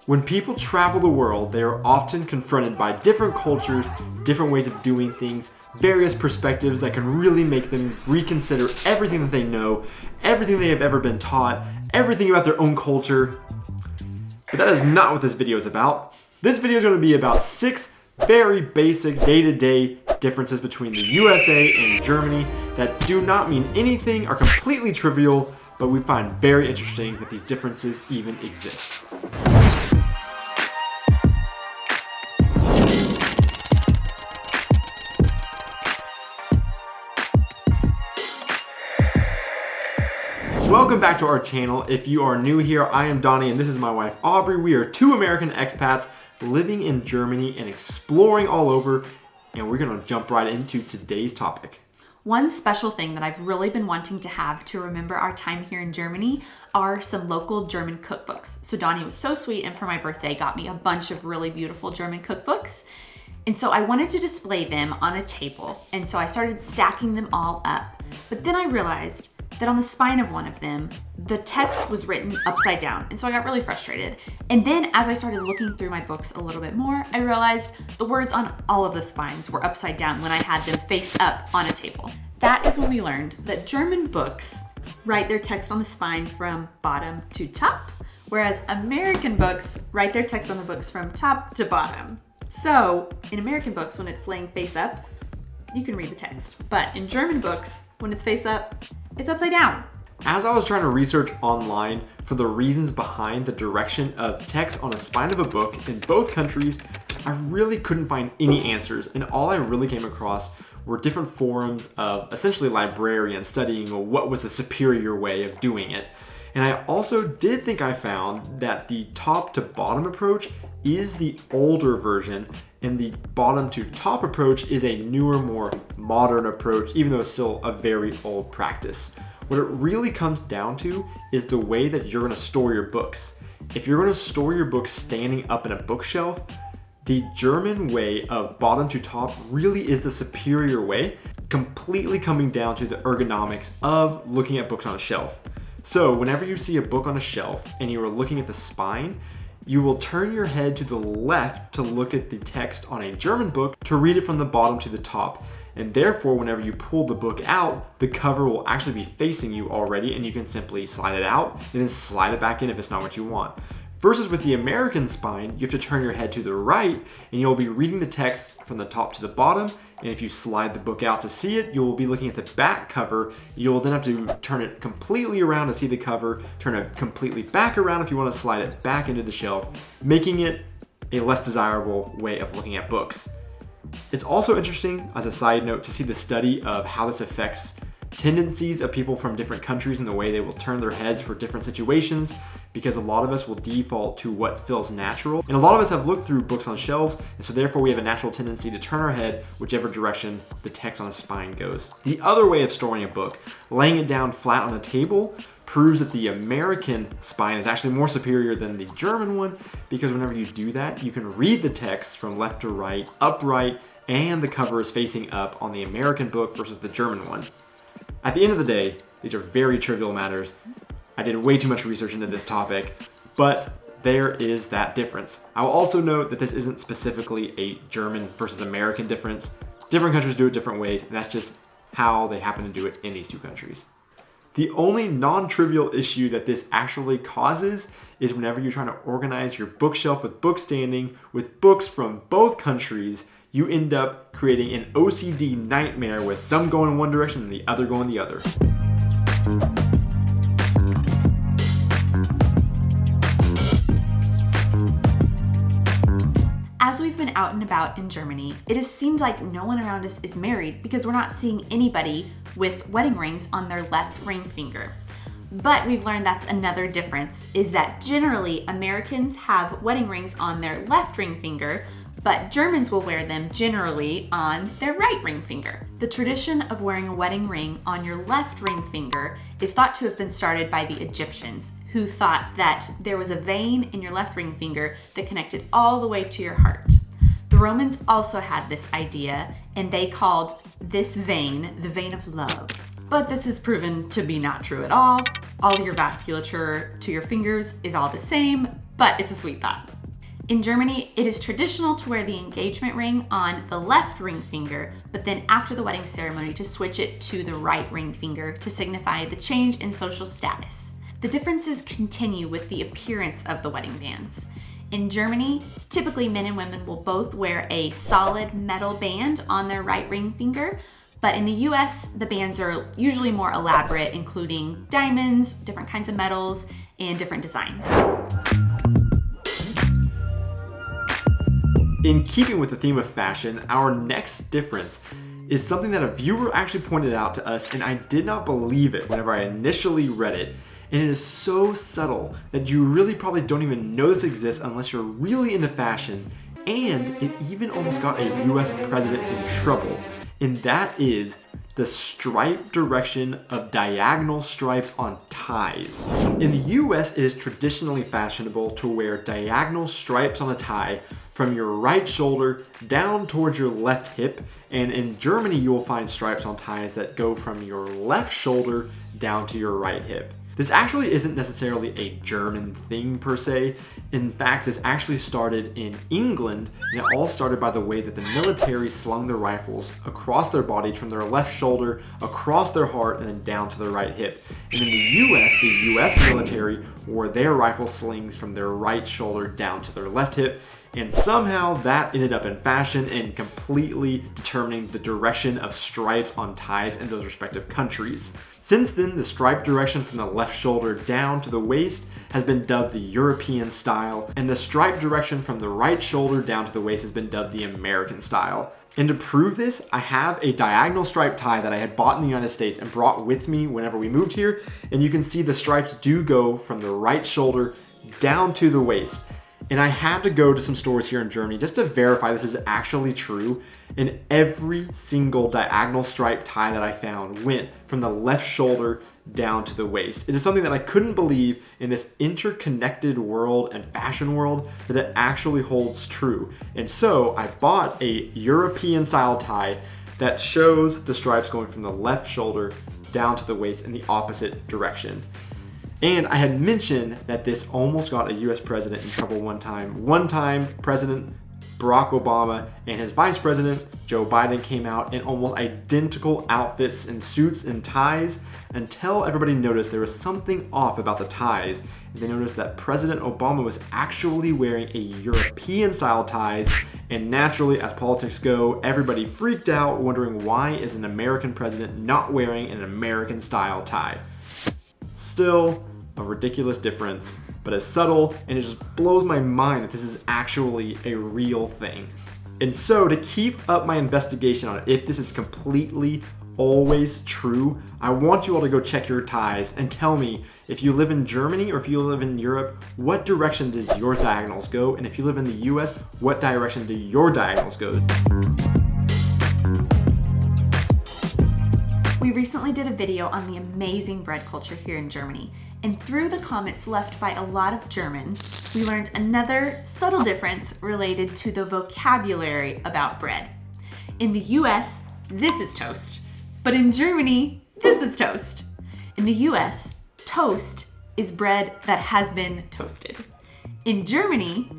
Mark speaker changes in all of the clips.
Speaker 1: When people travel the world, they are often confronted by different cultures, different ways of doing things, various perspectives that can really make them reconsider everything that they know, everything they have ever been taught, everything about their own culture. But that is not what this video is about. This video is going to be about 6 very basic day-to-day differences between the USA and Germany that do not mean anything, are completely trivial, but we find very interesting that these differences even exist. Welcome back to our channel. If you are new here, I am Donnie and this is my wife Aubrey. We are 2 American expats living in Germany and exploring all over, and we're gonna jump right into today's topic.
Speaker 2: One special thing that I've really been wanting to have to remember our time here in Germany are some local German cookbooks. So Donnie was so sweet and for my birthday got me a bunch of really beautiful German cookbooks. And so I wanted to display them on a table. And so I started stacking them all up. But then I realized that on the spine of one of them, the text was written upside down. And so I got really frustrated. And then as I started looking through my books a little bit more, I realized the words on all of the spines were upside down when I had them face up on a table. That is when we learned that German books write their text on the spine from bottom to top, whereas American books write their text on the books from top to bottom. So in American books, when it's laying face up, you can read the text. But in German books, when it's face up, it's upside down.
Speaker 1: As I was trying to research online for the reasons behind the direction of text on the spine of a book in both countries, I really couldn't find any answers, and all I really came across were different forums of essentially librarians studying what was the superior way of doing it. And I also did think I found that the top to bottom approach is the older version, and the bottom to top approach is a newer, more modern approach, even though it's still a very old practice. What it really comes down to is the way that you're gonna store your books. If you're gonna store your books standing up in a bookshelf, the German way of bottom to top really is the superior way, completely coming down to the ergonomics of looking at books on a shelf. So whenever you see a book on a shelf and you are looking at the spine, you will turn your head to the left to look at the text on a German book to read it from the bottom to the top. And therefore, whenever you pull the book out, the cover will actually be facing you already, and you can simply slide it out and then slide it back in if it's not what you want. Versus with the American spine, you have to turn your head to the right and you'll be reading the text from the top to the bottom. And if you slide the book out to see it, you'll be looking at the back cover. You'll then have to turn it completely around to see the cover, turn it completely back around if you want to slide it back into the shelf, making it a less desirable way of looking at books. It's also interesting, as a side note, to see the study of how this affects tendencies of people from different countries and the way they will turn their heads for different situations, because a lot of us will default to what feels natural. And a lot of us have looked through books on shelves, and so therefore we have a natural tendency to turn our head whichever direction the text on a spine goes. The other way of storing a book, laying it down flat on a table, proves that the American spine is actually more superior than the German one, because whenever you do that, you can read the text from left to right, upright, and the cover is facing up on the American book versus the German one. At the end of the day, these are very trivial matters. I did way too much research into this topic, but there is that difference. I will also note that this isn't specifically a German versus American difference. Different countries do it different ways, and that's just how they happen to do it in these 2 countries. The only non-trivial issue that this actually causes is whenever you're trying to organize your bookshelf with book standing with books from both countries, you end up creating an OCD nightmare with some going in one direction and the other going the other.
Speaker 2: As we've been out and about in Germany, it has seemed like no one around us is married because we're not seeing anybody with wedding rings on their left ring finger. But we've learned that's another difference, is that generally Americans have wedding rings on their left ring finger, but Germans will wear them generally on their right ring finger. The tradition of wearing a wedding ring on your left ring finger is thought to have been started by the Egyptians, who thought that there was a vein in your left ring finger that connected all the way to your heart. The Romans also had this idea, and they called this vein the vein of love. But this is proven to be not true at all. All your vasculature to your fingers is all the same, but it's a sweet thought. In Germany, it is traditional to wear the engagement ring on the left ring finger, but then after the wedding ceremony to switch it to the right ring finger to signify the change in social status. The differences continue with the appearance of the wedding bands. In Germany, typically men and women will both wear a solid metal band on their right ring finger, but in the US, the bands are usually more elaborate, including diamonds, different kinds of metals, and different designs.
Speaker 1: In keeping with the theme of fashion, our next difference is something that a viewer actually pointed out to us, and I did not believe it whenever I initially read it. And it is so subtle that you really probably don't even know this exists unless you're really into fashion, and it even almost got a US president in trouble, and that is the stripe direction of diagonal stripes on ties. In the US, it is traditionally fashionable to wear diagonal stripes on a tie from your right shoulder down towards your left hip, and in Germany you will find stripes on ties that go from your left shoulder down to your right hip. This actually isn't necessarily a German thing per se. In fact, this actually started in England, and it all started by the way that the military slung their rifles across their bodies from their left shoulder, across their heart, and then down to their right hip. And in the US military wore their rifle slings from their right shoulder down to their left hip, and somehow that ended up in fashion and completely determining the direction of stripes on ties in those respective countries. Since then, the stripe direction from the left shoulder down to the waist has been dubbed the European style, and the stripe direction from the right shoulder down to the waist has been dubbed the American style. And to prove this, I have a diagonal stripe tie that I had bought in the United States and brought with me whenever we moved here, and you can see the stripes do go from the right shoulder down to the waist. And I had to go to some stores here in Germany just to verify this is actually true. And every single diagonal stripe tie that I found went from the left shoulder down to the waist. It is something that I couldn't believe in this interconnected world and fashion world that it actually holds true. And so I bought a European style tie that shows the stripes going from the left shoulder down to the waist in the opposite direction. And I had mentioned that this almost got a US president in trouble one time. One time, President Barack Obama and his vice president, Joe Biden, came out in almost identical outfits and suits and ties until everybody noticed there was something off about the ties. And they noticed that President Obama was actually wearing a European style ties, and naturally, as politics go, everybody freaked out, wondering why is an American president not wearing an American style tie. Still, a ridiculous difference, but it's subtle, and it just blows my mind that this is actually a real thing. And so, to keep up my investigation on it, if this is completely always true, I want you all to go check your ties and tell me if you live in Germany or if you live in Europe, what direction does your diagonals go? And if you live in the US, what direction do your diagonals go?
Speaker 2: We recently did a video on the amazing bread culture here in Germany, and through the comments left by a lot of Germans, we learned another subtle difference related to the vocabulary about bread. In the US, this is toast, but in Germany, this is toast. In the US, toast is bread that has been toasted. In Germany,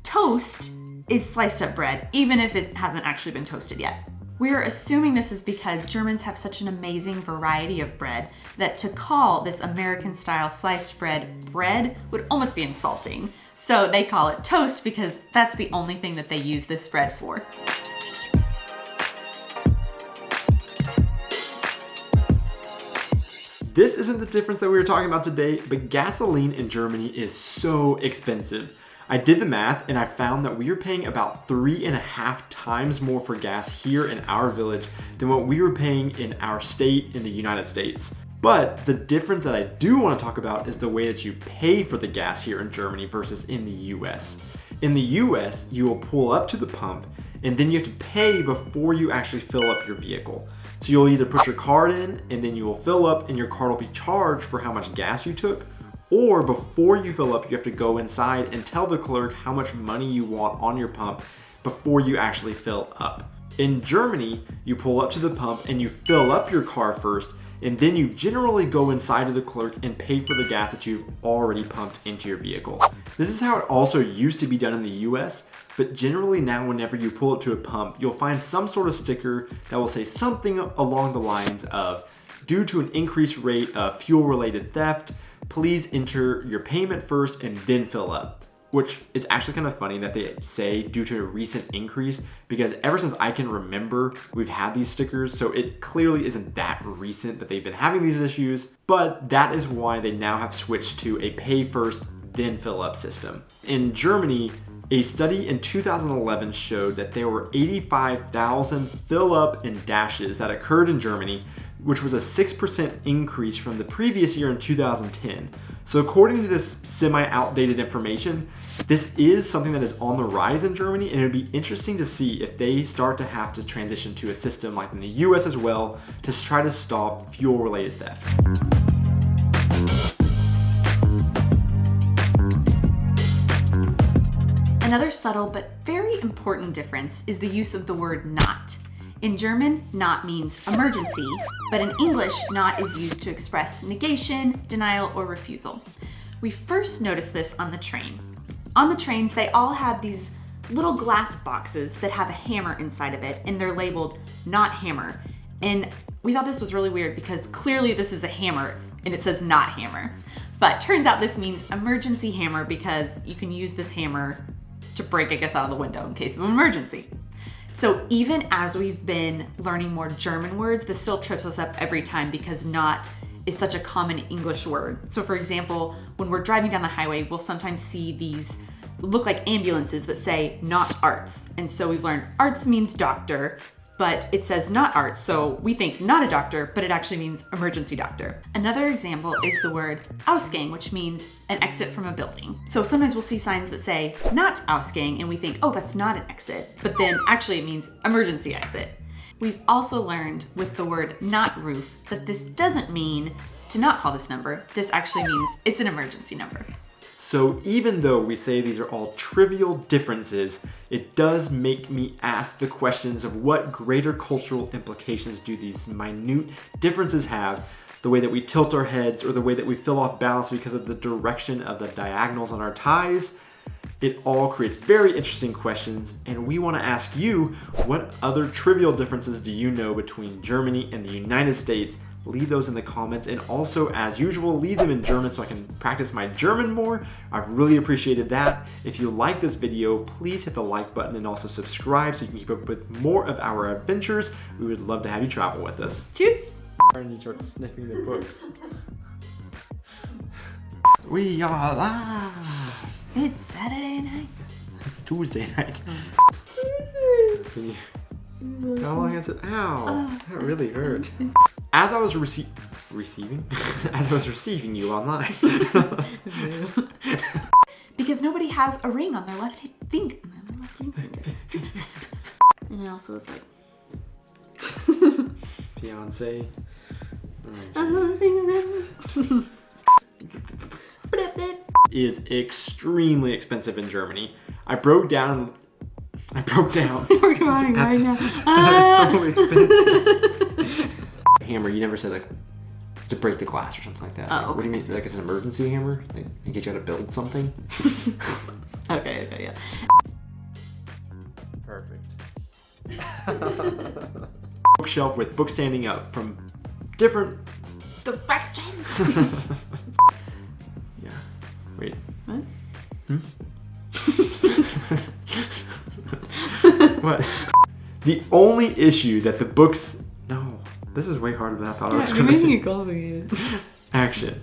Speaker 2: toast is sliced up bread, even if it hasn't actually been toasted yet. We're assuming this is because Germans have such an amazing variety of bread that to call this American-style sliced bread bread would almost be insulting. So they call it toast because that's the only thing that they use this bread for.
Speaker 1: This isn't the difference that we were talking about today, but gasoline in Germany is so expensive. I did the math and I found that we are paying about 3.5 times more for gas here in our village than what we were paying in our state in the United States. But the difference that I do want to talk about is the way that you pay for the gas here in Germany versus in the US. In the US, you will pull up to the pump and then you have to pay before you actually fill up your vehicle. So you'll either put your card in and then you will fill up and your card will be charged for how much gas you took, or before you fill up, you have to go inside and tell the clerk how much money you want on your pump before you actually fill up. In Germany, you pull up to the pump and you fill up your car first, and then you generally go inside to the clerk and pay for the gas that you've already pumped into your vehicle. This is how it also used to be done in the US, but generally now whenever you pull it to a pump, you'll find some sort of sticker that will say something along the lines of, due to an increased rate of fuel-related theft, please enter your payment first and then fill up. Which it's actually kind of funny that they say due to a recent increase, because ever since I can remember, we've had these stickers, so it clearly isn't that recent that they've been having these issues, but that is why they now have switched to a pay first, then fill up system. In Germany, a study in 2011 showed that there were 85,000 fill up and dashes that occurred in Germany, which was a 6% increase from the previous year in 2010. So according to this semi-outdated information, this is something that is on the rise in Germany, and it would be interesting to see if they start to have to transition to a system like in the US as well to try to stop fuel-related theft.
Speaker 2: Another subtle but very important difference is the use of the word not. In German, not means emergency, but in English, not is used to express negation, denial, or refusal. We first noticed this on the train. On the trains, they all have these little glass boxes that have a hammer inside of it, and they're labeled not hammer. And we thought this was really weird because clearly this is a hammer and it says not hammer. But turns out this means emergency hammer because you can use this hammer to break, I guess, out of the window in case of an emergency. So even as we've been learning more German words, this still trips us up every time because not is such a common English word. So for example, when we're driving down the highway, we'll sometimes see these look like ambulances that say not arts. And so we've learned arts means doctor, but it says not arts. So we think not a doctor, but it actually means emergency doctor. Another example is the word Ausgang, which means an exit from a building. So sometimes we'll see signs that say not Ausgang and we think, oh, that's not an exit. But then actually it means emergency exit. We've also learned with the word not roof that this doesn't mean to not call this number. This actually means it's an emergency number.
Speaker 1: So even though we say these are all trivial differences, it does make me ask the questions of what greater cultural implications do these minute differences have, the way that we tilt our heads or the way that we feel off balance because of the direction of the diagonals on our ties. It all creates very interesting questions, and we want to ask you, what other trivial differences do you know between Germany and the United States? Leave those in the comments, and also, as usual, leave them in German so I can practice my German more. I've really appreciated that. If you like this video, please hit the like button and also subscribe so you can keep up with more of our adventures. We would love to have you travel with us.
Speaker 2: Cheers!
Speaker 1: And you start sniffing the books. We are live!
Speaker 2: It's Saturday night.
Speaker 1: It's Tuesday night. How long has it? Ow, that really hurt. As I was receiving you online.
Speaker 2: Because nobody has a ring on their left finger. And it also is like
Speaker 1: Fiance. Is extremely expensive in Germany. I broke down.
Speaker 2: We're crying right now.
Speaker 1: That's so expensive. Hammer, you never said like to break the glass or something like that.
Speaker 2: Oh,
Speaker 1: Like,
Speaker 2: okay.
Speaker 1: What do you mean? Like it's an emergency hammer? Like in case you gotta build something?
Speaker 2: Okay, yeah.
Speaker 1: Perfect. Bookshelf with books standing up from different
Speaker 2: Directions.
Speaker 1: Yeah. Wait.
Speaker 2: What?
Speaker 1: What? The only issue that the books... No. This is way harder than I thought it was
Speaker 2: You're
Speaker 1: going to
Speaker 2: making
Speaker 1: be.
Speaker 2: it complicated.
Speaker 1: Action.